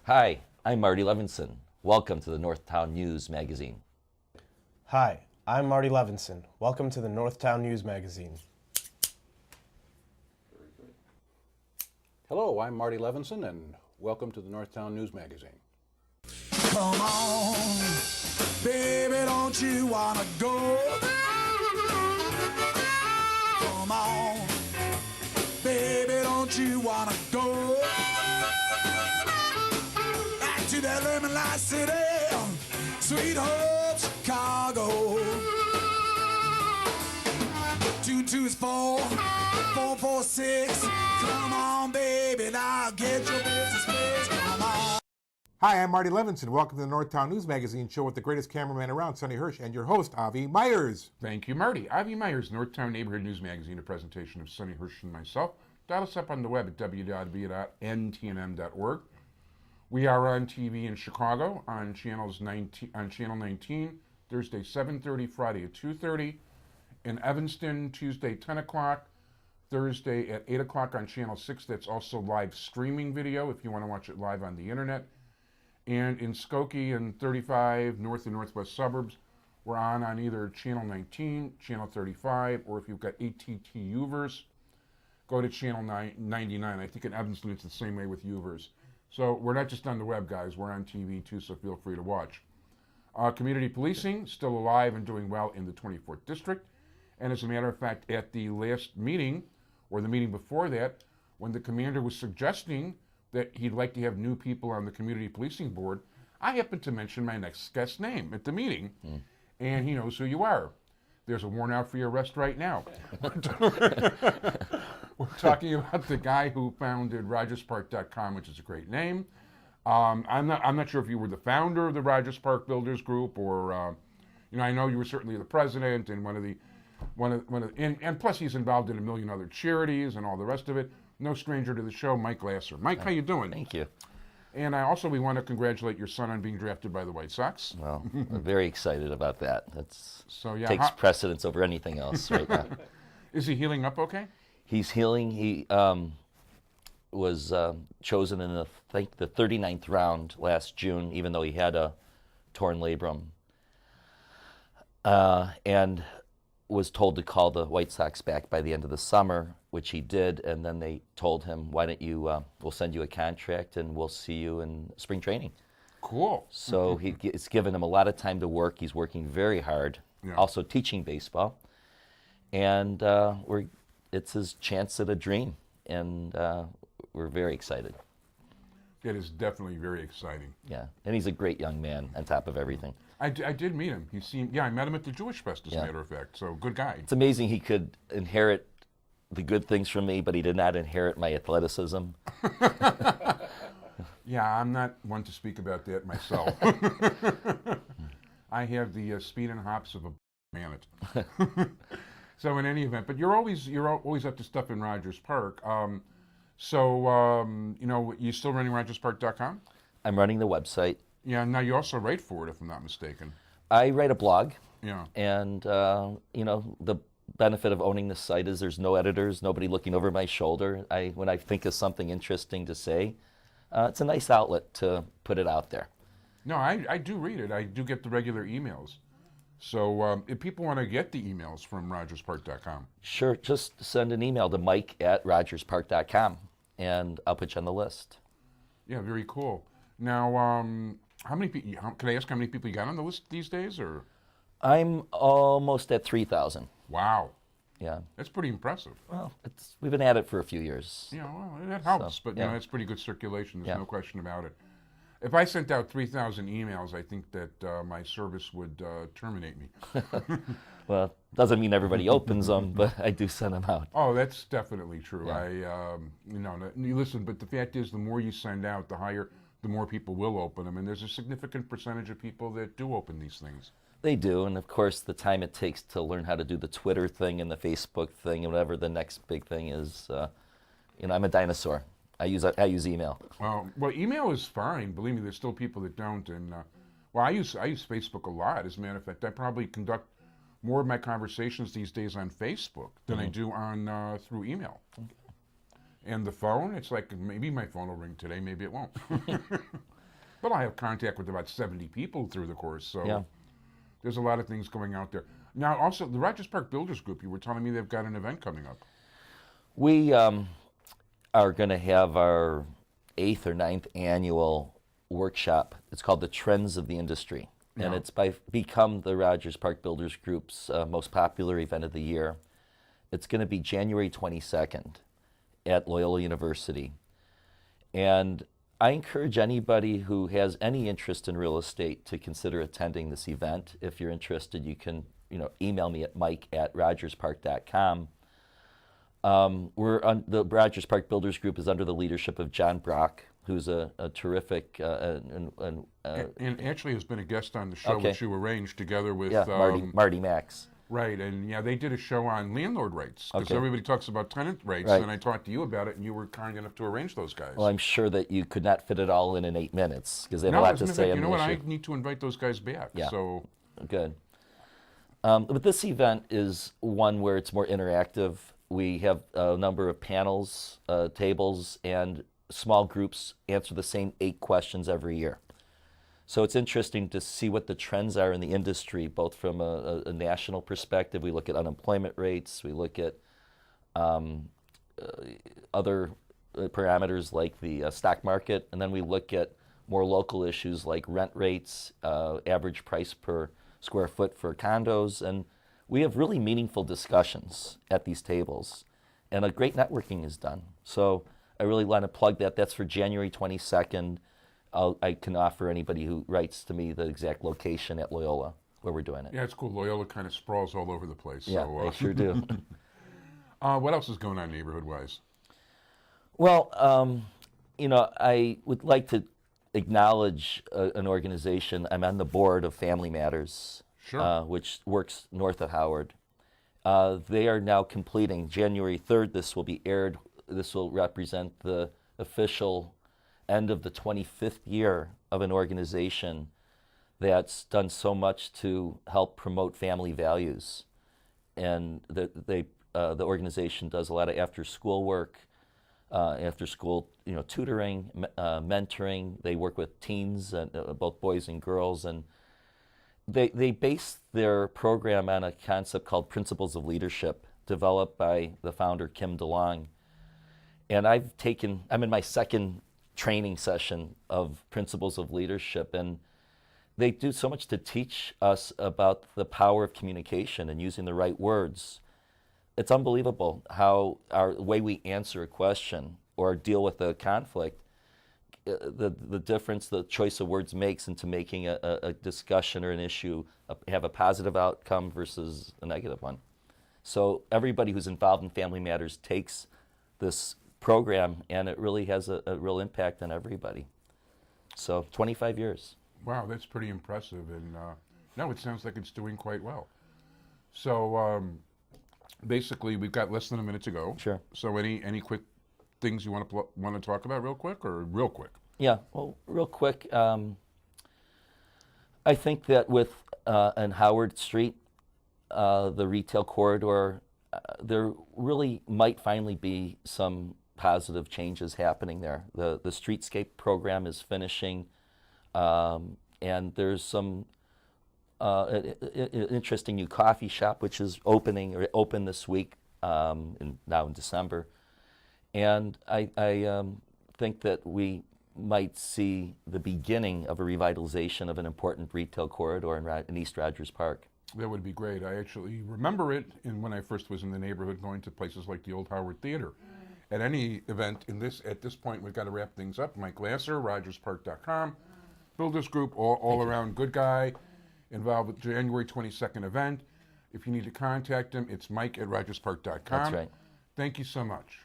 Hi, I'm Marty Levinson. Welcome to the Northtown News Magazine. Hi, I'm Marty Levinson. Welcome to the Northtown News Magazine. Hello, I'm Marty Levinson, and welcome to the Northtown News Magazine. Come on, baby, don't you wanna go? Come on, baby, don't you wanna go? Back to that lemon light city, sweet Hope, Chicago. 2 is 4, 4 4 6. Come on, baby, now get your business fixed. Come on. Hi, I'm Marty Levinson. Welcome to the Northtown News Magazine show with the greatest cameraman around, Sonny Hirsch, and your host, Avi Myers. Thank you, Marty. Avi Myers, Northtown Neighborhood News Magazine, a presentation of Sonny Hirsch and myself. Dial us up on the web at www.ntnm.org. We are on TV in Chicago on Channel 19, Thursday 7:30, Friday at 2:30. In Evanston, Tuesday 10 o'clock, Thursday at 8 o'clock on Channel 6. That's also live streaming video if you want to watch it live on the internet. And in Skokie and 35 north and northwest suburbs, we're on either Channel 19, Channel 35, or if you've got ATT Uverse, go to Channel 99. I think in Evanston it's the same way with Uverse. So we're not just on the web, guys. We're on TV too, so feel free to watch. Community policing, still alive and doing well in the 24th District. And as a matter of fact, at the last meeting, or the meeting before that, when the commander was suggesting that he'd like to have new people on the community policing board, I happened to mention my next guest's name at the meeting, and he knows who you are. There's a warrant out for your arrest right now. We're talking about the guy who founded RogersPark.com, which is a great name. I'm not sure if you were the founder of the Rogers Park Builders Group, or I know you were certainly the president and and plus he's involved in a million other charities and all the rest of it. No stranger to the show, Mike Lasser. Mike, how you doing? Thank you. And we want to congratulate your son on being drafted by the White Sox. Well, I'm very excited about that. Takes How- precedence over anything else right now. Is he healing up okay? He's healing. He was chosen in the 39th round last June, even though he had a torn labrum. And was told to call the White Sox back by the end of the summer, which he did, and then they told him, why don't you, we'll send you a contract and we'll see you in spring training. Cool. So it's given him a lot of time to work. He's working very hard, also teaching baseball. And it's his chance at a dream, and we're very excited. It is definitely very exciting. Yeah, and he's a great young man on top of everything. I did meet him. I met him at the Jewish Fest, as a matter of fact. So, good guy. It's amazing he could inherit the good things from me, but he did not inherit my athleticism. Yeah, I'm not one to speak about that myself. I have the speed and hops of a mammoth. So, in any event, but you're always up to stuff in Rogers Park. You still running RogersPark.com? I'm running the website. Yeah, now you also write for it, if I'm not mistaken. I write a blog. Yeah. And, the benefit of owning this site is there's no editors, nobody looking over my shoulder. When I think of something interesting to say, it's a nice outlet to put it out there. No, I do read it. I do get the regular emails. So if people want to get the emails from RogersPark.com. Sure, just send an email to mike@rogerspark.com, and I'll put you on the list. Yeah, very cool. Now, can I ask how many people you got on the list these days? Or I'm almost at 3,000. Wow. Yeah. That's pretty impressive. Well, we've been at it for a few years. Yeah, well, that helps, but that's pretty good circulation. There's no question about it. If I sent out 3,000 emails, I think that my service would terminate me. Well, doesn't mean everybody opens them, but I do send them out. Oh, that's definitely true. Yeah. Listen, but the fact is, the more you send out, the more people will open them, and there's a significant percentage of people that do open these things. They do, and of course, the time it takes to learn how to do the Twitter thing and the Facebook thing and whatever the next big thing is, I'm a dinosaur. I use email. Well, email is fine. Believe me, there's still people that don't. And I use Facebook a lot. As a matter of fact, I probably conduct more of my conversations these days on Facebook than I do on through email. Okay. And the phone, it's like maybe my phone will ring today, maybe it won't. But I have contact with about 70 people through the course, so Yeah. there's a lot of things going out there. Now, also, the Rogers Park Builders Group, you were telling me they've got an event coming up. We are going to have our 8th or 9th annual workshop. It's called the Trends of the Industry, and it's become the Rogers Park Builders Group's most popular event of the year. It's going to be January 22nd at Loyola University, and I encourage anybody who has any interest in real estate to consider attending this event. If you're interested, you can email me at mike@rogerspark.com. The Rogers Park Builders Group is under the leadership of John Brock, who's a terrific And actually has been a guest on the show, Okay. which you arranged together with Marty Max. Right, and yeah, they did a show on landlord rights, because Okay. everybody talks about tenant rights, Right. and I talked to you about it, and you were kind enough to arrange those guys. Well, I'm sure that you could not fit it all in 8 minutes because they have a No, lot as to a matter of say fact, on you the know what, I issue. need to invite those guys back. Yeah. So Good. But this event is one where it's more interactive. We have a number of panels, tables, and small groups answer the same 8 questions every year. So it's interesting to see what the trends are in the industry, both from a national perspective. We look at unemployment rates. We look at other parameters like the stock market. And then we look at more local issues like rent rates, average price per square foot for condos. And we have really meaningful discussions at these tables. And a great networking is done. So I really want to plug that. That's for January 22nd. I can offer anybody who writes to me the exact location at Loyola where we're doing it. yeah, it's cool. Loyola kind of sprawls all over the place. Yeah, so, they sure do. what else is going on neighborhood-wise? Well, I would like to acknowledge an organization. I'm on the board of Family Matters, Sure. which works north of Howard. They are now completing January 3rd. This will be aired. This will represent the official end of the 25th year of an organization that's done so much to help promote family values. And the organization does a lot of after-school work, after-school tutoring, mentoring. They work with teens, both boys and girls, and they base their program on a concept called Principles of Leadership, developed by the founder, Kim DeLong. And I'm in my second training session of Principles of Leadership, and they do so much to teach us about the power of communication and using the right words. It's unbelievable how the way we answer a question or deal with a conflict, the difference the choice of words makes into making a discussion or an issue have a positive outcome versus a negative one. So everybody who's involved in Family Matters takes this program, and it really has a real impact on everybody. So 25 years. Wow, that's pretty impressive. And no, it sounds like it's doing quite well. So basically, we've got less than a minute to go. Sure. So any quick things you want to talk about real quick, or real quick? Yeah, well, real quick, I think that with on Howard Street, the retail corridor, there really might finally be some positive changes happening there. The streetscape program is finishing, and there's some an interesting new coffee shop which is open this week, now in December, and I think that we might see the beginning of a revitalization of an important retail corridor in East Rogers Park. That would be great. I actually remember it when I first was in the neighborhood, going to places like the Old Howard Theater. At any event at this point, we've got to wrap things up. Mike Lasser, RogersPark.com, Builders Group, all around good guy, involved with January 22nd event. If you need to contact him, it's Mike at RogersPark.com. That's right. Thank you so much.